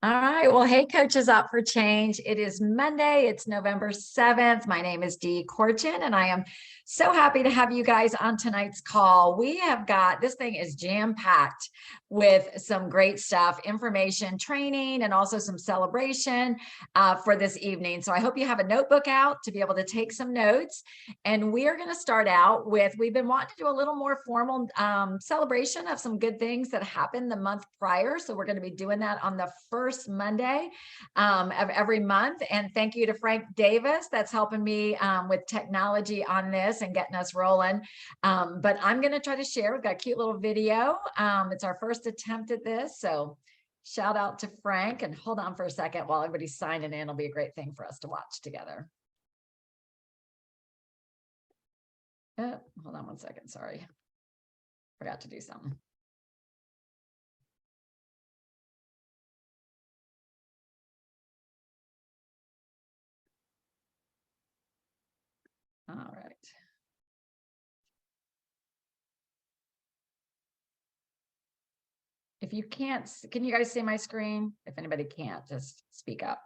All right. Well, hey, Coaches Up for Change. It is Monday. It's November 7th. My name is Dee Corchin, and I am so happy to have you guys on tonight's call. We have got, this thing is jam-packed with some great stuff, information, training, and also some celebration for this evening. So I hope you have a notebook out to be able to take some notes. And we are going to start out with, we've been wanting to do a little more formal celebration of some good things that happened the month prior. So we're going to be doing that on the first Monday of every month. And thank you to Frank Davis that's helping me with technology on this and getting us rolling. But I'm going to try to share. We've got a cute little video. It's our first attempt at this. So shout out to Frank, and hold on for a second while everybody's signing in. It'll be a great thing for us to watch together. Hold on one second. Sorry. Forgot to do something. All right. If you can't, can you guys see my screen? If anybody can't, just speak up.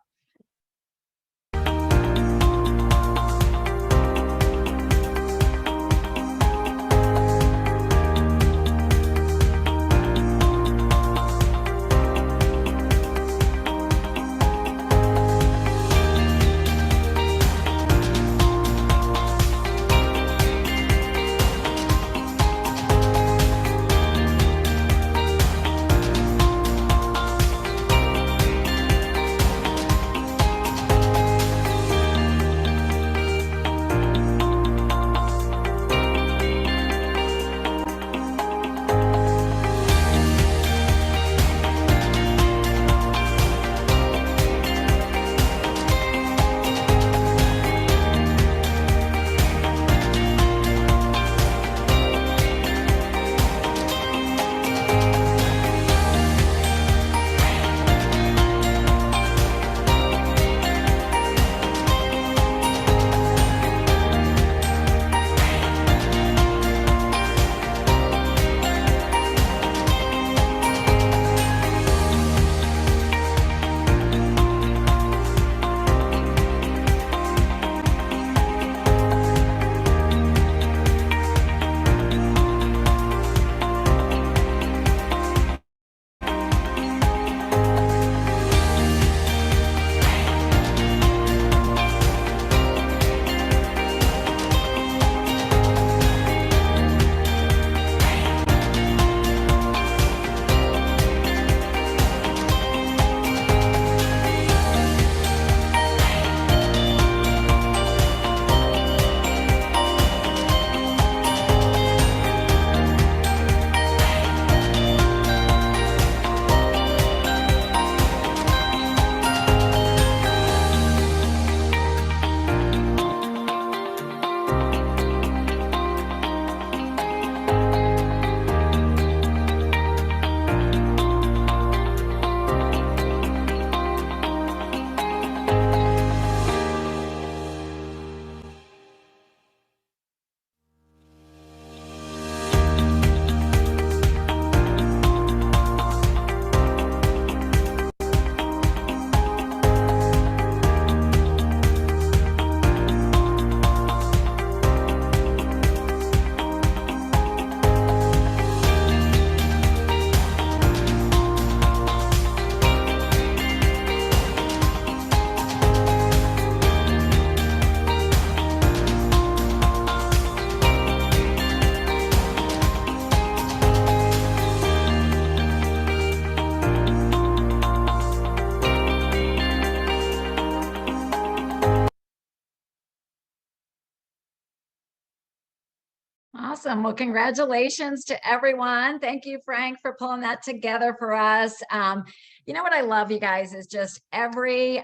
Awesome. Well, congratulations to everyone. Thank you, Frank, for pulling that together for us. You know what I love, you guys, is just every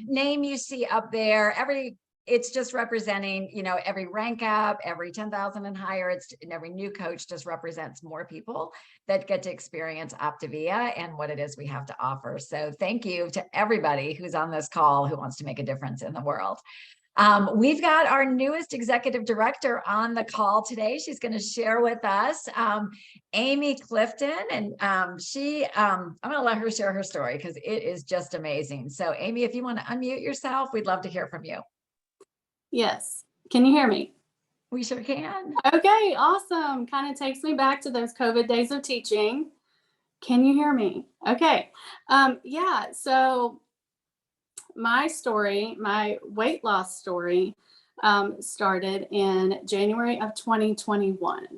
name you see up there, it's just representing, you know, every rank up, every 10,000 and higher, and every new coach just represents more people that get to experience Optavia and what it is we have to offer. So thank you to everybody who's on this call who wants to make a difference in the world. We've got our newest executive director on the call today. She's going to share with us Amy Clifton, and I'm going to let her share her story because it is just amazing. So Amy, if you want to unmute yourself, we'd love to hear from you. Yes. Can you hear me? We sure can. Okay, awesome. Kind of takes me back to those COVID days of teaching. Can you hear me? Okay. Yeah, so my story, my weight loss story, started in January of 2021.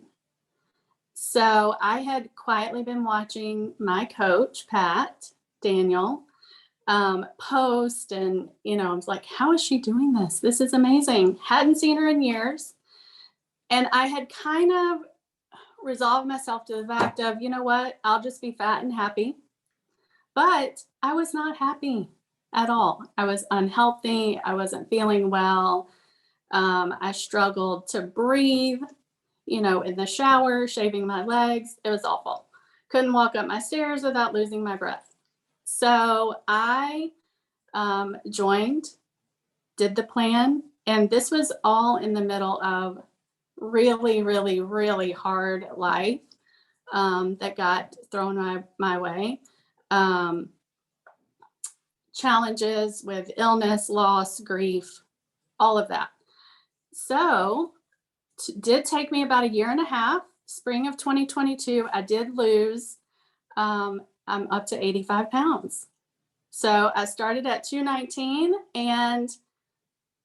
So I had quietly been watching my coach, Pat Daniel, post, and I was like, how is she doing this? This is amazing. Hadn't seen her in years. And I had kind of resolved myself to the fact of, you know what, I'll just be fat and happy. But I was not happy at all. I was unhealthy. I wasn't feeling well. I struggled to breathe, in the shower, shaving my legs. It was awful. Couldn't walk up my stairs without losing my breath. So I joined, did the plan, and this was all in the middle of really, really, really hard life that got thrown my way. Challenges with illness, loss, grief, all of that. So did take me about a year and a half. Spring of 2022, I did lose. I'm up to 85 pounds. So I started at 219 and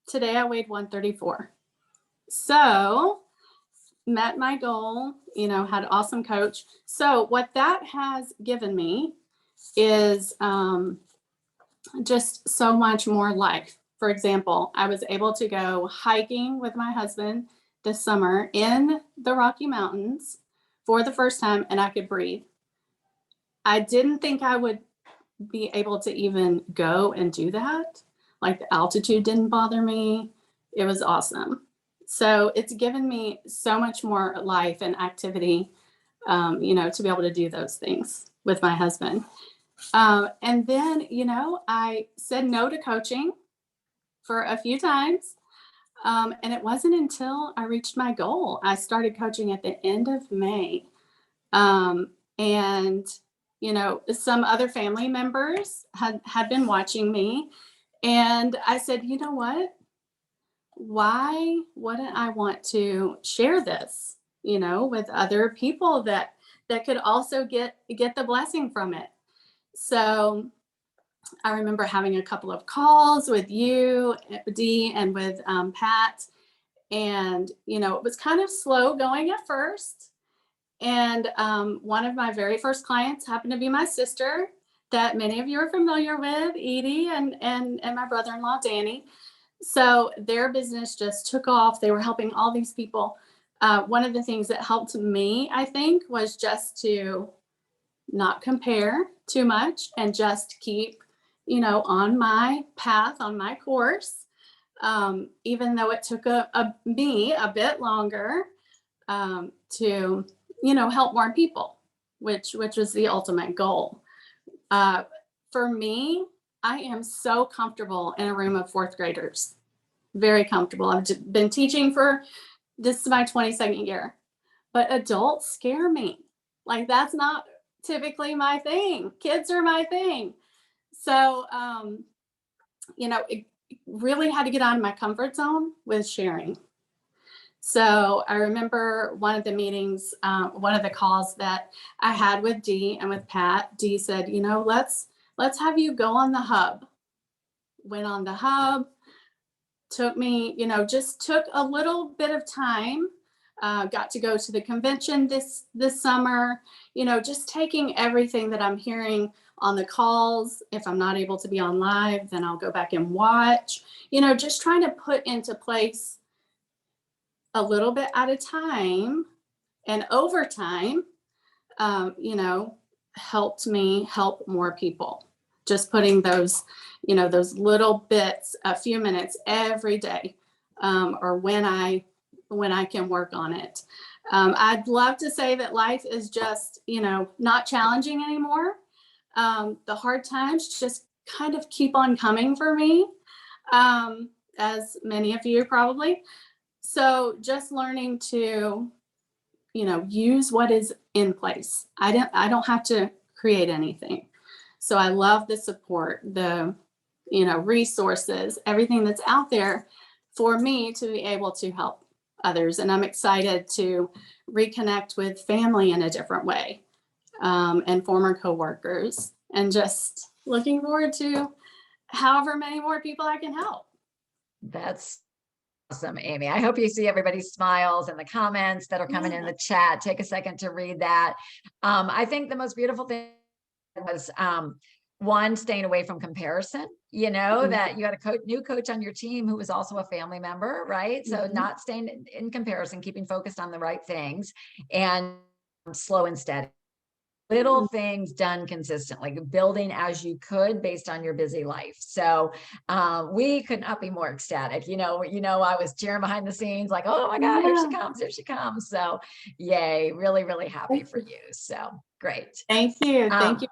today I weighed 134. So met my goal, had an awesome coach. So what that has given me is just so much more life. For example, I was able to go hiking with my husband this summer in the Rocky Mountains for the first time, and I could breathe. I didn't think I would be able to even go and do that. Like, the altitude didn't bother me. It was awesome. So it's given me so much more life and activity, to be able to do those things with my husband. And then, I said no to coaching for a few times. And it wasn't until I reached my goal. I started coaching at the end of May. And, some other family members had been watching me. And I said, you know what? Why wouldn't I want to share this, with other people that could also get the blessing from it? So I remember having a couple of calls with you, Dee, and with Pat. And, it was kind of slow going at first. And one of my very first clients happened to be my sister that many of you are familiar with, Edie, and my brother-in-law, Danny. So their business just took off. They were helping all these people. One of the things that helped me, I think, was just to not compare too much and just keep, on my path, on my course, even though it took me a bit longer to, help more people, which was the ultimate goal. For me, I am so comfortable in a room of fourth graders, very comfortable. I've been teaching this is my 22nd year, but adults scare me. Like, that's not typically my thing. Kids are my thing. So, it really had to get out of my comfort zone with sharing. So I remember one of the meetings, one of the calls that I had with Dee and with Pat. Dee said, let's have you go on the hub. Went on the hub, took me, just took a little bit of time, got to go to the convention this summer, just taking everything that I'm hearing on the calls. If I'm not able to be on live, then I'll go back and watch, just trying to put into place a little bit at a time, and over time, helped me help more people. Just putting those, those little bits, a few minutes every day, or when I can work on it. I'd love to say that life is just, not challenging anymore. The hard times just kind of keep on coming for me. as many of you probably. So just learning to, use what is in place. I don't have to create anything. So I love the support, the, resources, everything that's out there for me to be able to help others. And I'm excited to reconnect with family in a different way, and former coworkers, and just looking forward to however many more people I can help. That's awesome, Amy. I hope you see everybody's smiles and the comments that are coming in the chat. Take a second to read that. I think the most beautiful thing was one, staying away from comparison, that you had a new coach on your team who was also a family member, right? So not staying in comparison, keeping focused on the right things, and slow and steady. Little things done consistently, building as you could based on your busy life. So we could not be more ecstatic. I was cheering behind the scenes like, oh my God, here she comes. So yay, really, really happy for you. So great. Thank you. Thank you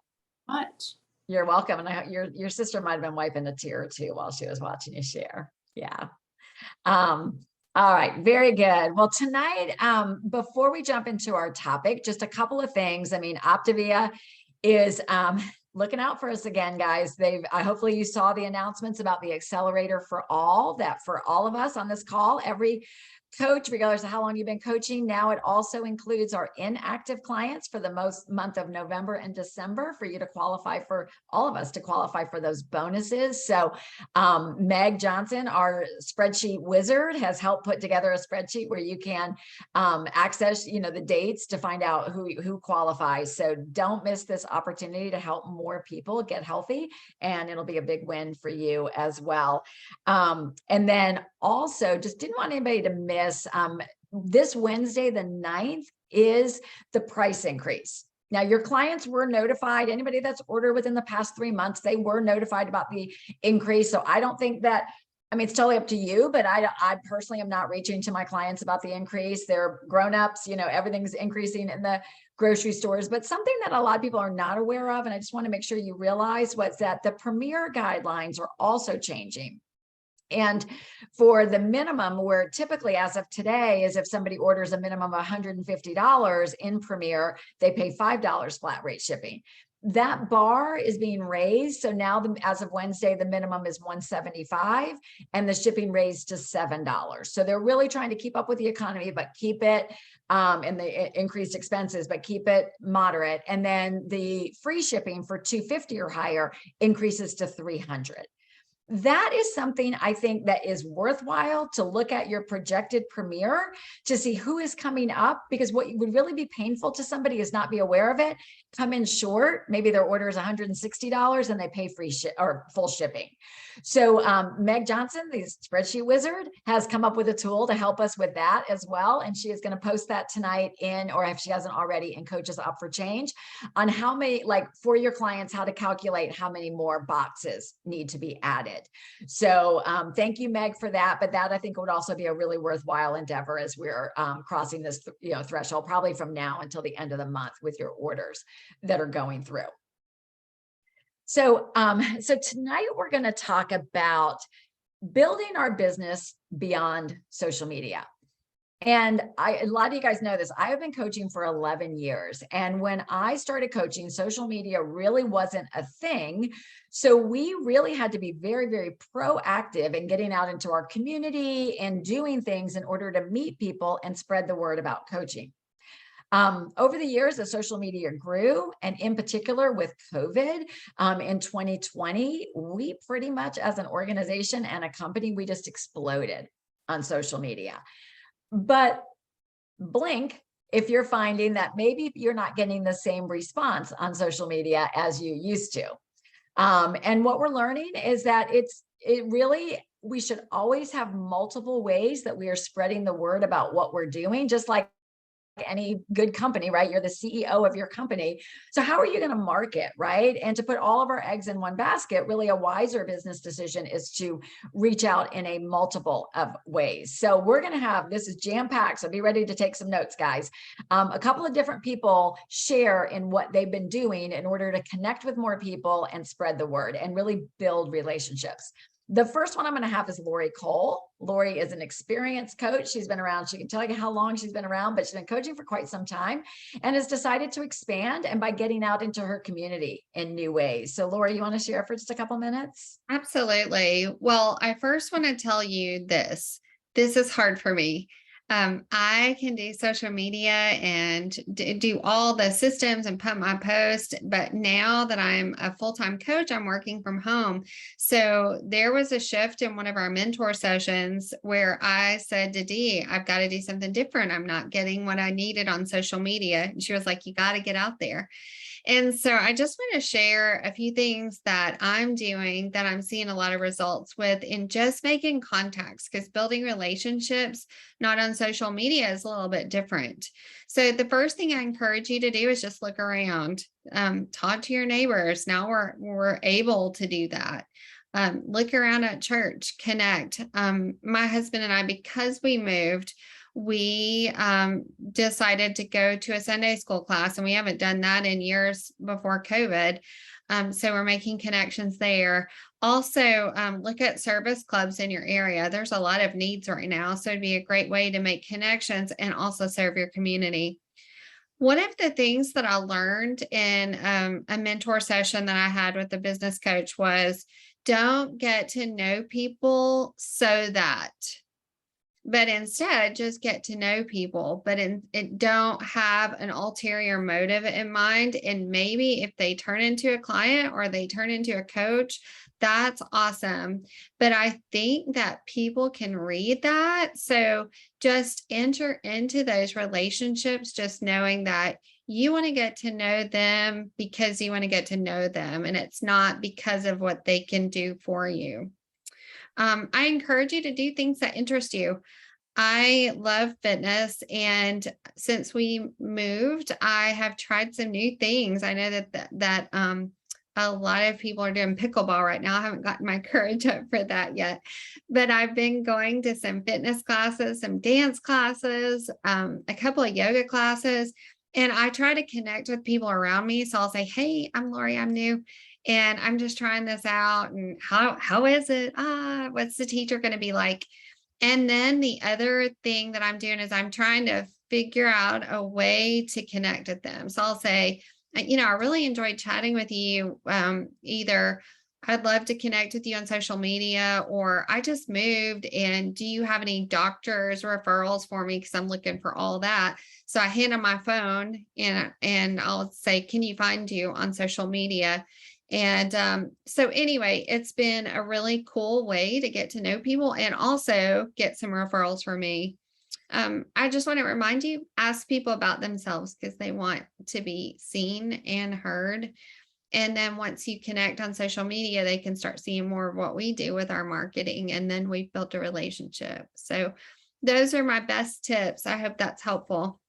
so much. You're welcome. And your sister might've been wiping a tear or two while she was watching you share. Yeah. All right, very good. Well, tonight, before we jump into our topic, just a couple of things. I mean, Optavia is looking out for us again, guys. Hopefully you saw the announcements about the accelerator for all, that for all of us on this call, every coach, regardless of how long you've been coaching. Now it also includes our inactive clients for the month of November and December, for you to qualify, for all of us to qualify for those bonuses. So Meg Johnson, our spreadsheet wizard, has helped put together a spreadsheet where you can access, the dates to find out who qualifies. So don't miss this opportunity to help more people get healthy, and it'll be a big win for you as well. And then also, just didn't want anybody to miss this Wednesday, the 9th, is the price increase. Now, your clients were notified. Anybody that's ordered within the past 3 months, they were notified about the increase. So I don't think that, it's totally up to you, but I personally am not reaching to my clients about the increase. They're grown-ups, everything's increasing in the grocery stores. But something that a lot of people are not aware of, and I just want to make sure you realize, was that the Premier guidelines are also changing. And for the minimum, where typically, as of today, is if somebody orders a minimum of $150 in Premier, they pay $5 flat rate shipping. That bar is being raised. So now, as of Wednesday, the minimum is $175 and the shipping raised to $7. So they're really trying to keep up with the economy, but keep it and the increased expenses, but keep it moderate. And then the free shipping for $250 or higher increases to $300. That is something I think that is worthwhile to look at your projected Premier to see who is coming up, because what would really be painful to somebody is not be aware of it, come in short. Maybe their order is $160 and they pay free or full shipping. So Meg Johnson, the spreadsheet wizard, has come up with a tool to help us with that as well. And she is going to post that tonight or if she hasn't already, in Coaches Up for Change, on how many, for your clients, how to calculate how many more boxes need to be added. So thank you, Meg, for that. But that, I think, would also be a really worthwhile endeavor as we're crossing this threshold, probably from now until the end of the month, with your orders that are going through. So tonight we're going to talk about building our business beyond social media. And a lot of you guys know this. I have been coaching for 11 years. And when I started coaching, social media really wasn't a thing. So we really had to be very, very proactive in getting out into our community and doing things in order to meet people and spread the word about coaching. Over the years, as social media grew, and in particular with COVID in 2020, we pretty much, as an organization and a company, we just exploded on social media. But blink if you're finding that maybe you're not getting the same response on social media as you used to. And what we're learning is that we should always have multiple ways that we are spreading the word about what we're doing, just like any good company, right? You're the CEO of your company. So how are you going to market, right? And to put all of our eggs in one basket, really a wiser business decision is to reach out in a multiple of ways. So we're going to have, this is jam-packed, so be ready to take some notes, guys. A couple of different people share in what they've been doing in order to connect with more people and spread the word and really build relationships. The first one I'm going to have is Lori Cole. Lori is an experienced coach. She's been around. She can tell you how long she's been around, but she's been coaching for quite some time and has decided to expand and by getting out into her community in new ways. So Lori, you want to share for just a couple minutes? Absolutely. Well, I first want to tell you this. This is hard for me. I can do social media and do all the systems and put my post, but now that I'm a full-time coach, I'm working from home. So there was a shift in one of our mentor sessions where I said to Dee, I've got to do something different. I'm not getting what I needed on social media. And she was like, you got to get out there. And so I just want to share a few things that I'm doing that I'm seeing a lot of results with in just making contacts, because building relationships, not on social media, is a little bit different. So the first thing I encourage you to do is just look around, talk to your neighbors. Now we're able to do that. Look around at church, connect. My husband and I, because we moved, we decided to go to a Sunday school class, and we haven't done that in years before COVID. So we're making connections there. Also, look at service clubs in your area. There's a lot of needs right now. So it'd be a great way to make connections and also serve your community. One of the things that I learned in a mentor session that I had with a business coach was, don't get to know people so that, but instead just get to know people, but it don't have an ulterior motive in mind. And maybe if they turn into a client or they turn into a coach, that's awesome. But I think that people can read that. So just enter into those relationships, just knowing that you want to get to know them because you want to get to know them. And it's not because of what they can do for you. I encourage you to do things that interest you. I love fitness, and since we moved, I have tried some new things. I know that a lot of people are doing pickleball right now. I haven't gotten my courage up for that yet, but I've been going to some fitness classes, some dance classes, a couple of yoga classes, and I try to connect with people around me. So I'll say, hey, I'm Lori, I'm new, and I'm just trying this out. And how is it? What's the teacher going to be like? And then the other thing that I'm doing is I'm trying to figure out a way to connect with them. So I'll say, I really enjoyed chatting with you. Either I'd love to connect with you on social media, or I just moved, and do you have any doctors referrals for me? Because I'm looking for all that. So I hand them my phone and I'll say, can you find you on social media? And so anyway, it's been a really cool way to get to know people and also get some referrals for me. I just want to remind you, ask people about themselves because they want to be seen and heard. And then once you connect on social media, they can start seeing more of what we do with our marketing. And then we've built a relationship. So those are my best tips. I hope that's helpful.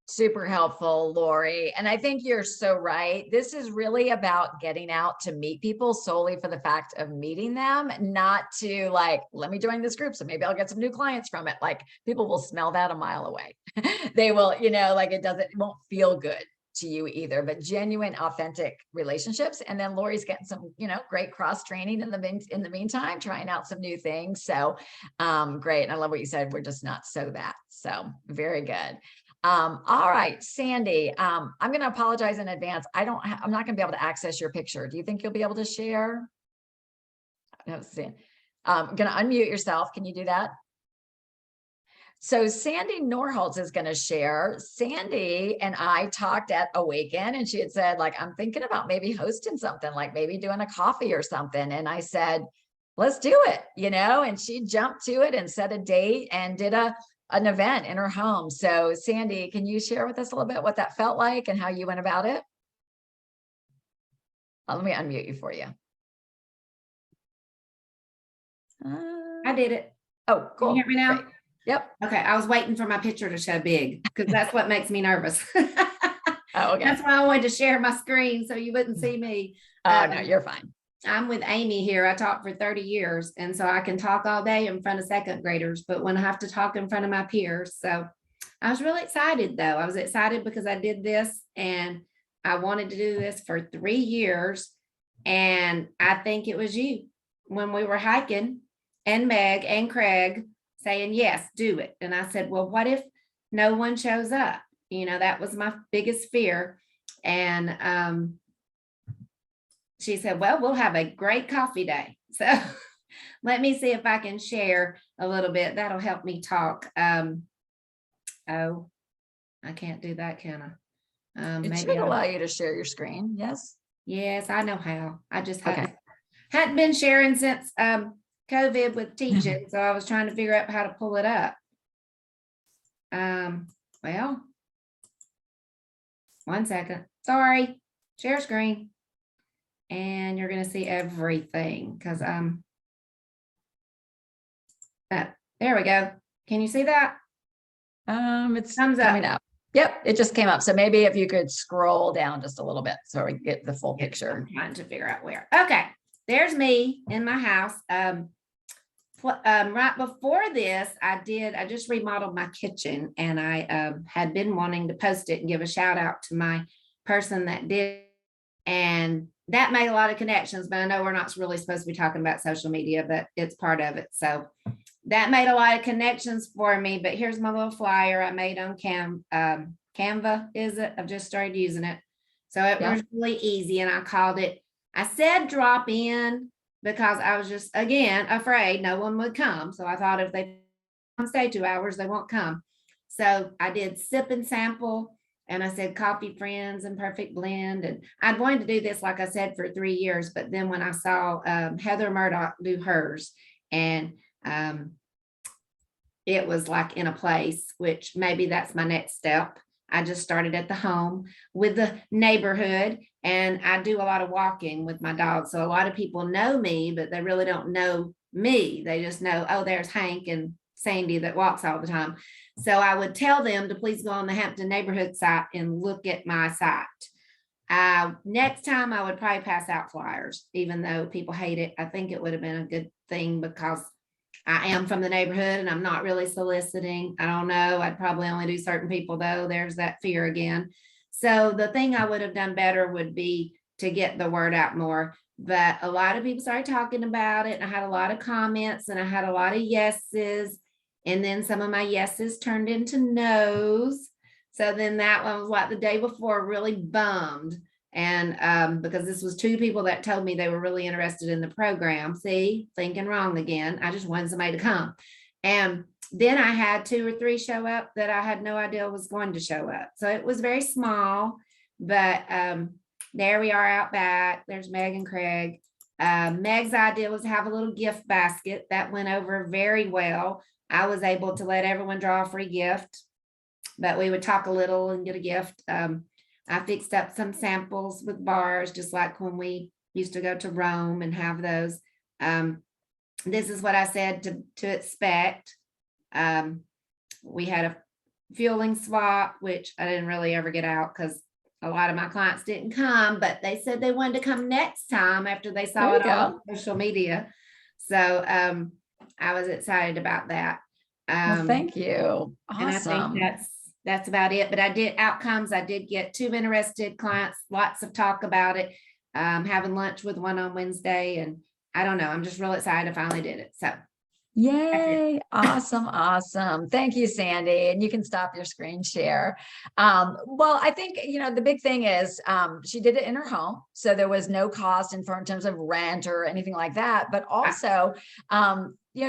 Super helpful, Lori. And I think you're so right. This is really about getting out to meet people solely for the fact of meeting them, not to like, let me join this group, so maybe I'll get some new clients from it. Like, people will smell that a mile away. They will, like it won't feel good to you either, but genuine, authentic relationships. And then Lori's getting some, great cross training in the meantime, trying out some new things. So great. And I love what you said. We're just not so that. So very good. All right, Sandy, I'm going to apologize in advance. I'm not going to be able to access your picture. Do you think you'll be able to share? No, I'm going to unmute yourself. Can you do that? So Sandy Norholtz is going to share. Sandy and I talked at Awaken, and she had said, like, I'm thinking about maybe hosting something, like maybe doing a coffee or something. And I said, let's do it, and she jumped to it and set a date and did an event in her home. So Sandy, can you share with us a little bit what that felt like and how you went about it? Let me unmute you for you. I did it. Oh, cool. Can you hear me now? Great. Yep. Okay. I was waiting for my picture to show big because that's what makes me nervous. Oh, okay. That's why I wanted to share my screen so you wouldn't see me. Oh, no, you're fine. I'm with Amy here. I taught for 30 years. And so I can talk all day in front of second graders, but when I have to talk in front of my peers. So I was really excited though. I was excited because I did this and I wanted to do this for 3 years. And I think it was you when we were hiking, and Meg and Craig saying, yes, do it. And I said, well, what if no one shows up? That was my biggest fear. And she said, well, we'll have a great coffee day. So let me see if I can share a little bit. That'll help me talk. Oh, I can't do that, can I? It Maybe should allow you to share your screen. Yes. Yes, I know how. I just Okay. hadn't been sharing since COVID with teaching, so I was trying to figure out how to pull it up. Well, 1 second. Sorry, share screen. And you're gonna see everything because there we go. Can you see that? It's Thumbs up. coming up. Yep, it just came up. So maybe if you could scroll down just a little bit so we get the full picture. I'm trying to figure out where. Okay, there's me in my house. Right before this, I just remodeled my kitchen, and I had been wanting to post it and give a shout out to my person that did. And that made a lot of connections, but I know we're not really supposed to be talking about social media, but it's part of it. So that made a lot of connections for me. But here's my little flyer I made on Canva, is it? I've just started using it. So it was really easy. And I said drop in because I was just, again, afraid no one would come. So I thought if they stay 2 hours, they won't come. So I did sip and sample. And I said, coffee friends and perfect blend. And I'd wanted to do this, like I said, for 3 years. But then when I saw Heather Murdoch do hers, and it was like in a place, which maybe that's my next step. I just started at the home with the neighborhood, and I do a lot of walking with my dog. So a lot of people know me, but they really don't know me. They just know, oh, there's Hank and Sandy that walks all the time. So I would tell them to please go on the Hampton neighborhood site and look at my site. Next time I would probably pass out flyers, even though people hate it. I think it would have been a good thing because I am from the neighborhood and I'm not really soliciting. I don't know. I'd probably only do certain people though. There's that fear again. So the thing I would have done better would be to get the word out more. But a lot of people started talking about it. And I had a lot of comments and I had a lot of yeses. And then some of my yeses turned into nos. So then that one was like the day before, really bummed. And because this was 2 people that told me they were really interested in the program. See, thinking wrong again. I just wanted somebody to come. And then I had 2 or 3 show up that I had no idea was going to show up. So it was very small, but there we are out back. There's Meg and Craig. Meg's idea was to have a little gift basket that went over very well. I was able to let everyone draw a free gift, but we would talk a little and get a gift. I fixed up some samples with bars, just like when we used to go to Rome and have those. This is what I said to expect. We had a fueling swap, which I didn't really ever get out because a lot of my clients didn't come, but they said they wanted to come next time after they saw it on social media. So I was excited about that. Well, thank you. Awesome. And I think that's about it. But I did get 2 interested clients, lots of talk about it. Having lunch with one on Wednesday, and I don't know, I'm just real excited I finally did it. So yay. Awesome. Awesome. Thank you, Sandy. And you can stop your screen share. Well, I think, the big thing is she did it in her home. So there was no cost in terms of rent or anything like that. But also,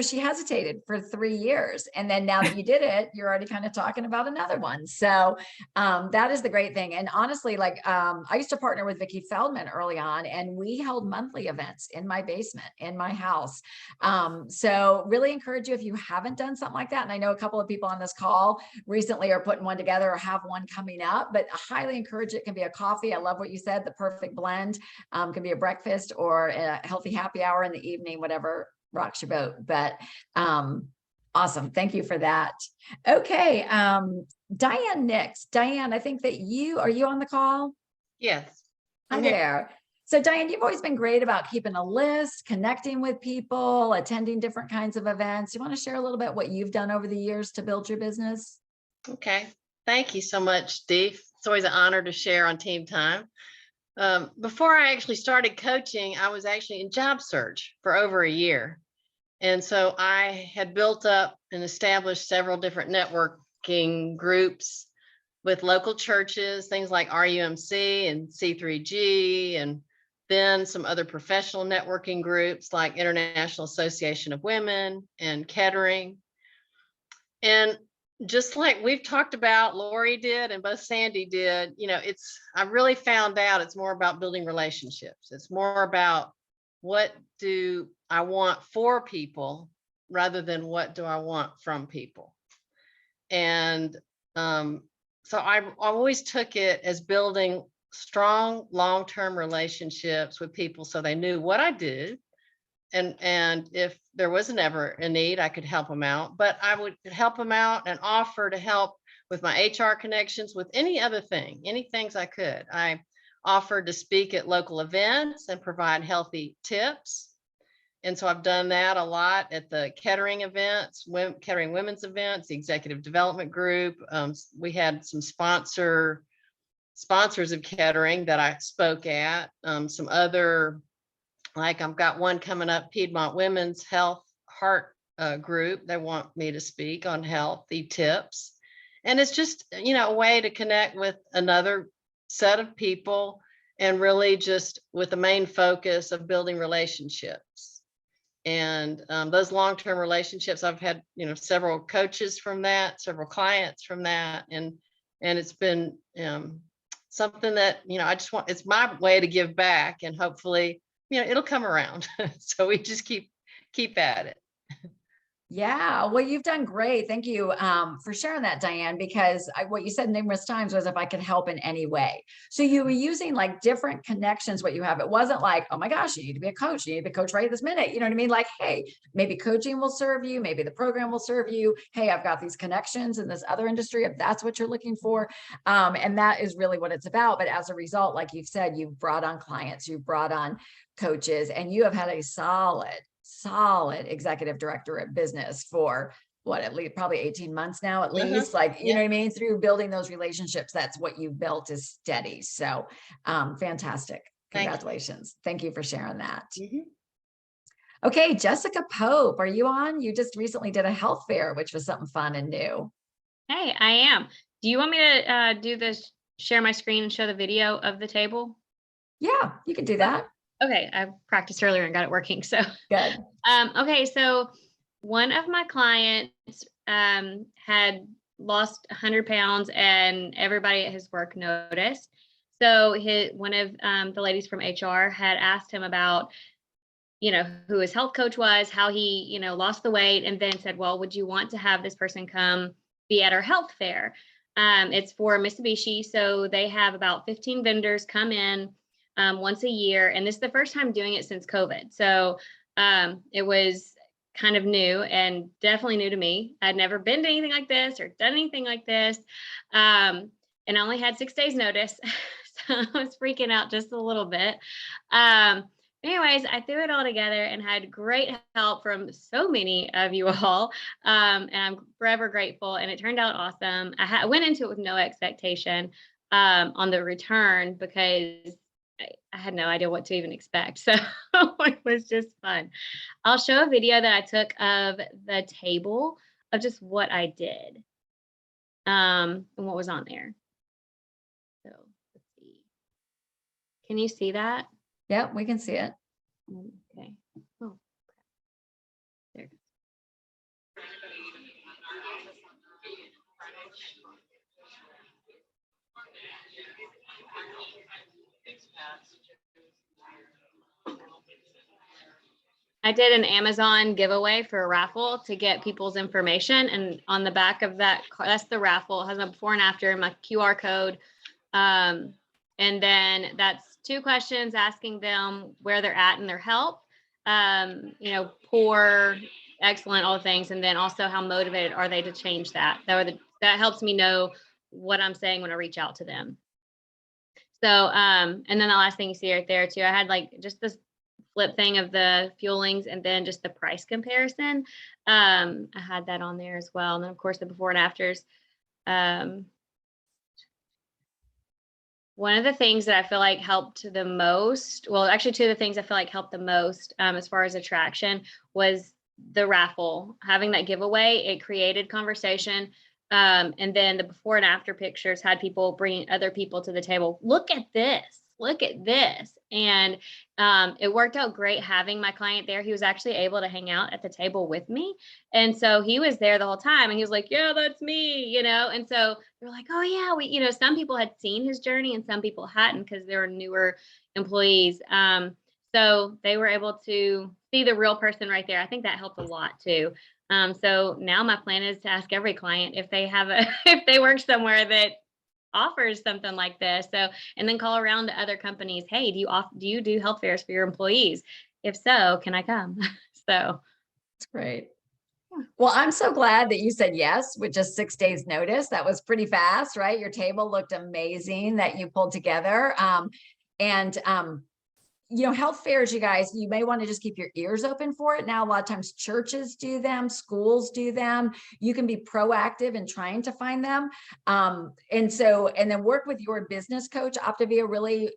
she hesitated for 3 years. And then now that you did it, you're already kind of talking about another one. So that is the great thing. And honestly, I used to partner with Vicki Feldman early on, and we held monthly events in my basement, in my house. So really encourage you if you haven't done something like that. And I know a couple of people on this call recently are putting one together or have one coming up, but I highly encourage it. Can be a coffee. I love what you said, the perfect blend. Can be a breakfast or a healthy happy hour in the evening, whatever rocks your boat. But awesome. Thank you for that. Okay. Diane Nix. Diane, I think that are you on the call? Yes. Hi there. So Diane, you've always been great about keeping a list, connecting with people, attending different kinds of events. You want to share a little bit what you've done over the years to build your business? Okay. Thank you so much, Steve. It's always an honor to share on Team Time. Before I actually started coaching, I was actually in job search for over a year. And so I had built up and established several different networking groups with local churches, things like RUMC and C3G, and then some other professional networking groups like International Association of Women and Kettering. And just like we've talked about, Lori did, and both Sandy did, I really found out it's more about building relationships. It's more about what do I want for people rather than what do I want from people. And so I always took it as building strong long-term relationships with people so they knew what I did. And if there was ever a need, I could help them out, but I would help them out and offer to help with my HR connections, with any other thing, any things I could. I offered to speak at local events and provide healthy tips. And so I've done that a lot at the Kettering events, Kettering women's events, the executive development group. We had some sponsors of Kettering that I spoke at, some other, like I've got one coming up, Piedmont Women's Health Heart group. They want me to speak on healthy tips. And it's just, a way to connect with another set of people, and really just with the main focus of building relationships. And those long-term relationships, I've had, several coaches from that, several clients from that. And it's been something that, it's my way to give back, and hopefully, it'll come around. So we just keep at it. Yeah, well, you've done great. Thank you for sharing that, Diane, because what you said numerous times was if I could help in any way. So you were using like different connections, what you have. It wasn't like, oh my gosh, you need to be a coach. You need to be a coach right this minute. You know what I mean? Like, hey, maybe coaching will serve you. Maybe the program will serve you. Hey, I've got these connections in this other industry, if that's what you're looking for. And that is really what it's about. But as a result, like you've said, you've brought on clients, you've brought on coaches, and you have had a solid executive director at business for what, at least probably 18 months now, at least, like, you know what I mean? Through building those relationships, that's what you've built is steady. So fantastic. Congratulations. Thank you for sharing that. Okay, Jessica Pope, are you on? You just recently did a health fair, which was something fun and new. Hey, I am. Do you want me to do this, share my screen and show the video of the table? Yeah, you can do that. Okay, I practiced earlier and got it working. So good. Okay, so one of my clients had lost 100 pounds, and everybody at his work noticed. So one of the ladies from HR had asked him about, who his health coach was, how he, lost the weight, and then said, well, would you want to have this person come be at our health fair? It's for Mitsubishi. So they have about 15 vendors come in once a year. And this is the first time doing it since COVID. So it was kind of new, and definitely new to me. I'd never been to anything like this or done anything like this. And I only had 6 days notice. So I was freaking out just a little bit. Anyways, I threw it all together and had great help from so many of you all. And I'm forever grateful. And it turned out awesome. I went into it with no expectation on the return, because I had no idea what to even expect. So it was just fun. I'll show a video that I took of the table of just what I did and what was on there. So let's see. Can you see that? Yep, we can see it. Okay. Oh, there it goes. I did an Amazon giveaway for a raffle to get people's information. And on the back of that, that's the raffle. It has my before and after, my QR code. And then that's 2 questions asking them where they're at in their health, poor, excellent, all the things. And then also how motivated are they to change that? That helps me know what I'm saying when I reach out to them. So, and then the last thing you see right there too, I had like just this flip thing of the fuelings and then just the price comparison. I had that on there as well. And then of course the before and afters. one of the things that I feel like helped the most, well, actually two of the things I feel like helped the most as far as attraction was the raffle, having that giveaway. It created conversation. And then the before and after pictures had people bringing other people to the table. Look at this. Look at this. And it worked out great having my client there. He was actually able to hang out at the table with me. And so he was there the whole time and he was like, yeah, that's me, you know? And so they're like, oh yeah, we, you know, some people had seen his journey and some people hadn't because they were newer employees. So they were able to see the real person right there. I think that helped a lot too. So now my plan is to ask every client if they have if they work somewhere that offers something like this. So, and then call around to other companies. Hey, do you do health fairs for your employees? If so, can I come? So That's great. Well, I'm so glad that you said yes with just 6 days notice. That was pretty fast, right? Your table looked amazing that you pulled together. You know, health fairs, you guys, you may want to just keep your ears open for it. Now, a lot of times churches do them, schools do them. You can be proactive in trying to find them. And then work with your business coach. Optavia really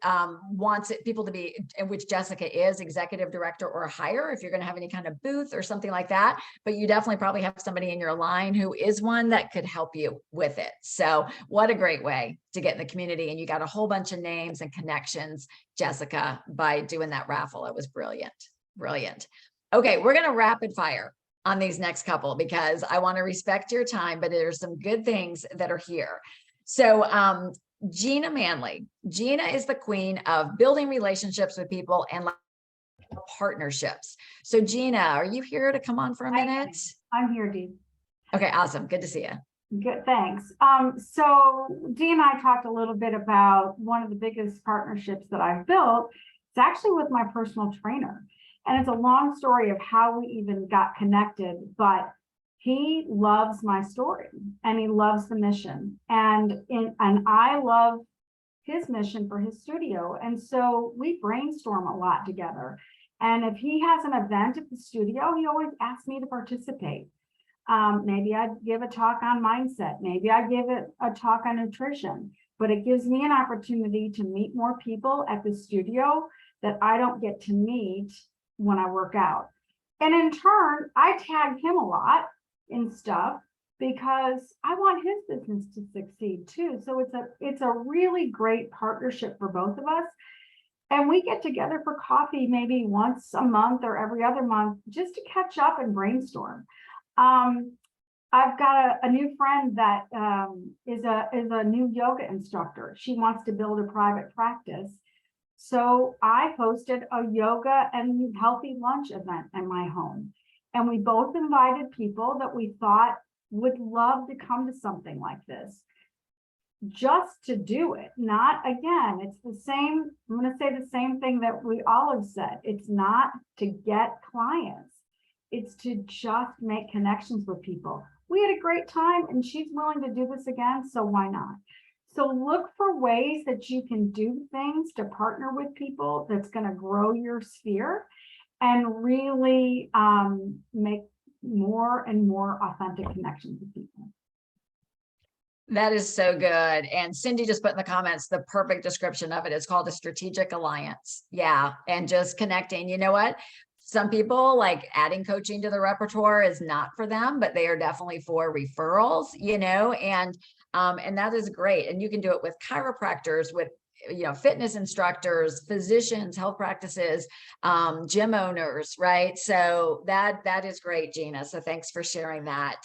wants people to be, in which Jessica is, executive director or higher, if you're going to have any kind of booth or something like that. But you definitely probably have somebody in your line who is one that could help you with it. So what a great way to get in the community. And you got a whole bunch of names and connections, Jessica, by doing that raffle. It was brilliant. Brilliant. Okay, we're going to rapid fire on these next couple because I want to respect your time, but there's some good things that are here. So Gina Manley. Gina is the queen of building relationships with people and partnerships. So Gina, are you here to come on for a minute? I'm here, Dee. Okay, awesome. Good to see you. Good, thanks. So Dee and I talked a little bit about one of the biggest partnerships that I've built. It's actually with my personal trainer. And it's a long story of how we even got connected, but he loves my story and he loves the mission. And I love his mission for his studio. And so we brainstorm a lot together. And if he has an event at the studio, he always asks me to participate. Maybe I'd give a talk on mindset. Maybe I give it a talk on nutrition, but it gives me an opportunity to meet more people at the studio that I don't get to meet when I work out. And in turn, I tag him a lot in stuff because I want his business to succeed too. So it's a really great partnership for both of us. And we get together for coffee maybe once a month or every other month just to catch up and brainstorm. I've got a new friend that is a new yoga instructor. She wants to build a private practice. So I hosted a yoga and healthy lunch event in my home. And we both invited people that we thought would love to come to something like this. Just to do it, not again, it's the same, I'm going to say the same thing that we all have said. It's not to get clients. It's to just make connections with people. We had a great time and she's willing to do this again, so why not? So look for ways that you can do things to partner with people that's going to grow your sphere and really make more and more authentic connections with people. That is so good. And Cindy just put in the comments the perfect description of it. It's called a strategic alliance. Yeah. And just connecting. You know what? Some people like adding coaching to the repertoire is not for them, but they are definitely for referrals, you know, and that is great. And you can do it with chiropractors, with, you know, fitness instructors, physicians, health practices, gym owners, right? So that is great, Gina. So thanks for sharing that.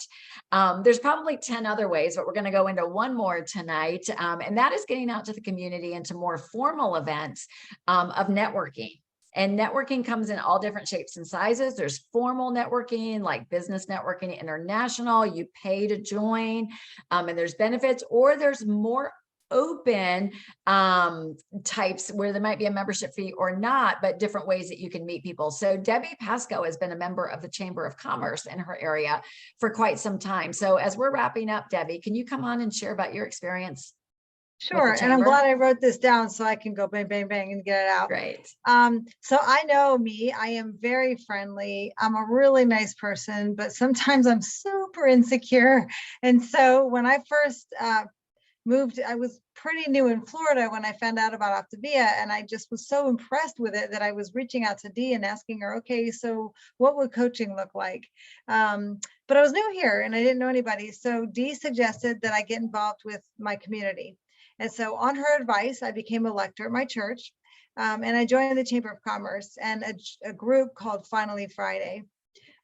There's probably 10 other ways, but we're going to go into one more tonight. And that is getting out to the community into more formal events of networking. And networking comes in all different shapes and sizes. There's formal networking, like business networking international, you pay to join, and there's benefits, or there's more open types where there might be a membership fee or not, but different ways that you can meet people. So Debbie Pasco has been a member of the Chamber of Commerce in her area for quite some time. So as we're wrapping up, Debbie, can you come on and share about your experience? Sure, and I'm glad I wrote this down so I can go bang, bang, bang and get it out. Great. So I know me, I am very friendly. I'm a really nice person, but sometimes I'm super insecure. And so when I first I was pretty new in Florida when I found out about Optavia, and I just was so impressed with it that I was reaching out to Dee and asking her, okay, so what would coaching look like? But I was new here and I didn't know anybody. So Dee suggested that I get involved with my community. And so on her advice, I became a lector at my church. And I joined the Chamber of Commerce and a group called Finally Friday.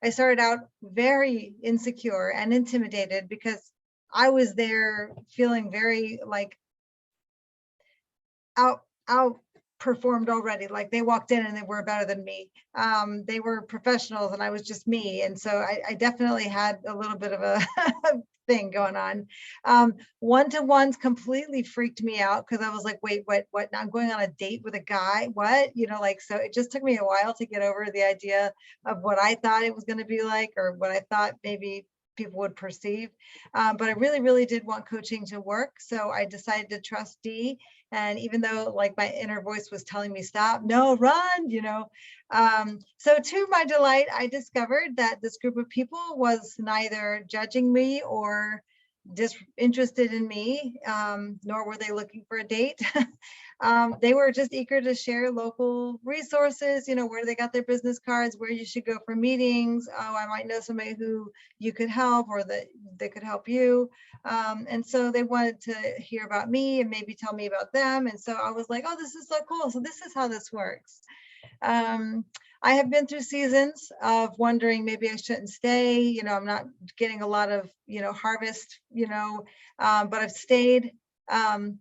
I started out very insecure and intimidated because I was there feeling very like outperformed already. Like they walked in and they were better than me. They were professionals and I was just me. And so I definitely had a little bit of a thing going on. One-to-ones completely freaked me out because I was like, wait, what? Now I'm going on a date with a guy? What? You know, like, so it just took me a while to get over the idea of what I thought it was going to be like, or what I thought maybe people would perceive. But I really, really did want coaching to work. So I decided to trust Dee. And even though like my inner voice was telling me, stop, no, run, you know. So to my delight, I discovered that this group of people was neither judging me or disinterested in me, nor were they looking for a date. They were just eager to share local resources, you know, where they got their business cards, where you should go for meetings. Oh, I might know somebody who you could help, or that they could help you. And so they wanted to hear about me and maybe tell me about them. And so I was like, oh, this is so cool. So this is how this works. I have been through seasons of wondering maybe I shouldn't stay, you know, I'm not getting a lot of, you know, harvest, you know, but I've stayed. And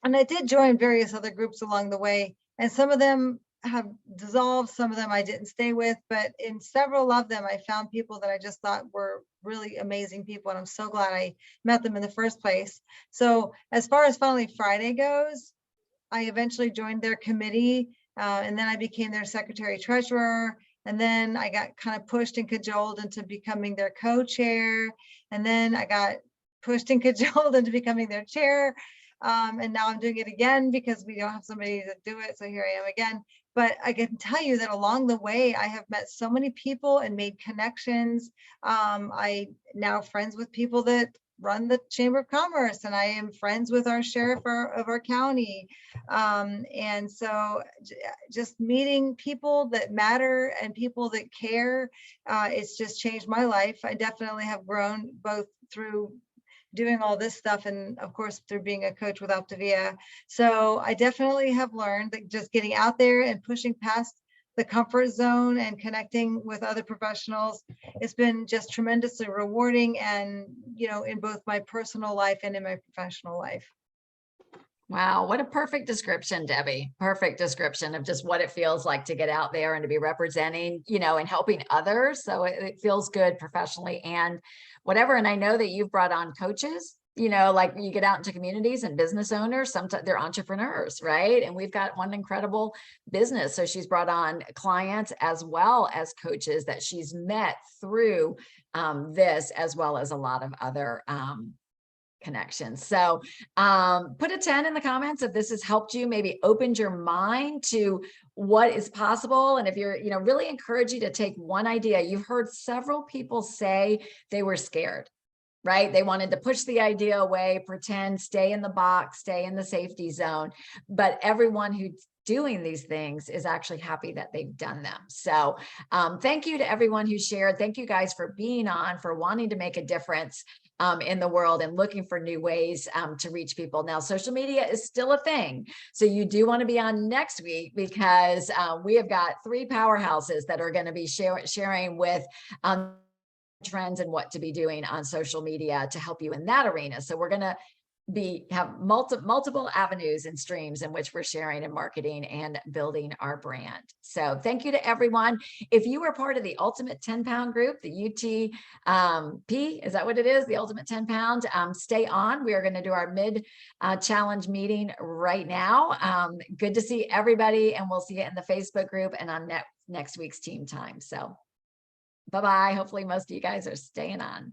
I did join various other groups along the way, and some of them have dissolved, some of them I didn't stay with, but in several of them, I found people that I just thought were really amazing people. And I'm so glad I met them in the first place. So as far as Finally Friday goes, I eventually joined their committee. And then I became their secretary treasurer. And then I got kind of pushed and cajoled into becoming their co-chair. And then I got pushed and cajoled into becoming their chair. And now I'm doing it again because we don't have somebody to do it. So here I am again. But I can tell you that along the way, I have met so many people and made connections. I now friends with people that run the Chamber of Commerce, and I am friends with our sheriff of our county. And so just meeting people that matter and people that care, it's just changed my life. I definitely have grown both through doing all this stuff and of course through being a coach with Optavia. So I definitely have learned that just getting out there and pushing past the comfort zone and connecting with other professionals, it's been just tremendously rewarding, and you know, in both my personal life and in my professional life. Wow, what a perfect description, Debbie. Perfect description of just what it feels like to get out there and to be representing, you know, and helping others. So it feels good professionally and whatever. And I know that you've brought on coaches, you know, like you get out into communities and business owners, sometimes they're entrepreneurs, right? And we've got one incredible business. So she's brought on clients as well as coaches that she's met through this, as well as a lot of other connections. So put a 10 in the comments if this has helped you, maybe opened your mind to what is possible. And if you're, you know, really encourage you to take one idea. You've heard several people say they were scared, right? They wanted to push the idea away, pretend, stay in the box, stay in the safety zone. But everyone who's doing these things is actually happy that they've done them. So thank you to everyone who shared. Thank you guys for being on, for wanting to make a difference in the world and looking for new ways to reach people. Now, social media is still a thing. So you do want to be on next week because we have got 3 powerhouses that are going to be sharing with trends and what to be doing on social media to help you in that arena. So we're going to have multiple avenues and streams in which we're sharing and marketing and building our brand. So thank you to everyone. If you were part of the Ultimate 10 Pound group, the UTP, is that what it is? The Ultimate 10 Pound, stay on. We are going to do our mid challenge meeting right now. Good to see everybody, and we'll see you in the Facebook group and on next week's team time. So bye-bye. Hopefully most of you guys are staying on.